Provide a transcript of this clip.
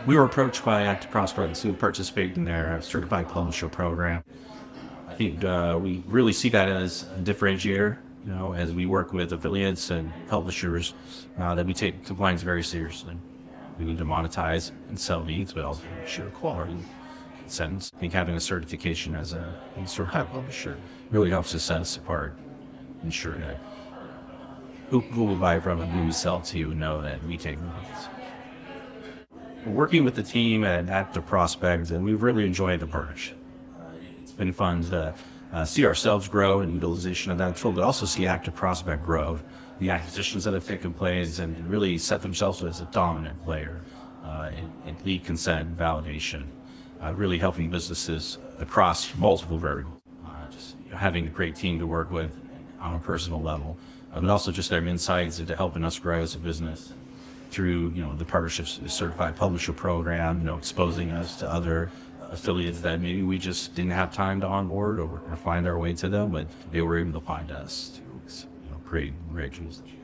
We were approached by active prospects who participate in their certified publisher program. I think we really see that as a differentiator, as we work with affiliates and publishers, that we take compliance very seriously. We need to monetize and sell leads, but also ensure quality consents. I think having a certification as a certified publisher really helps to set us apart, ensure that who will buy from and who we sell to know that we take leads. We're working with the team at Active Prospects, and we've really enjoyed the partnership. It's been fun to see ourselves grow in utilization of that tool, but also see Active Prospect grow, the acquisitions that have taken place, and really set themselves as a dominant player in lead consent validation, really helping businesses across multiple verticals. Just having a great team to work with on a personal level, but also just their insights into helping us grow as a business through the partnerships certified publisher program, exposing us to other affiliates that maybe we just didn't have time to onboard or find our way to them, but they were able to find us to create great usage.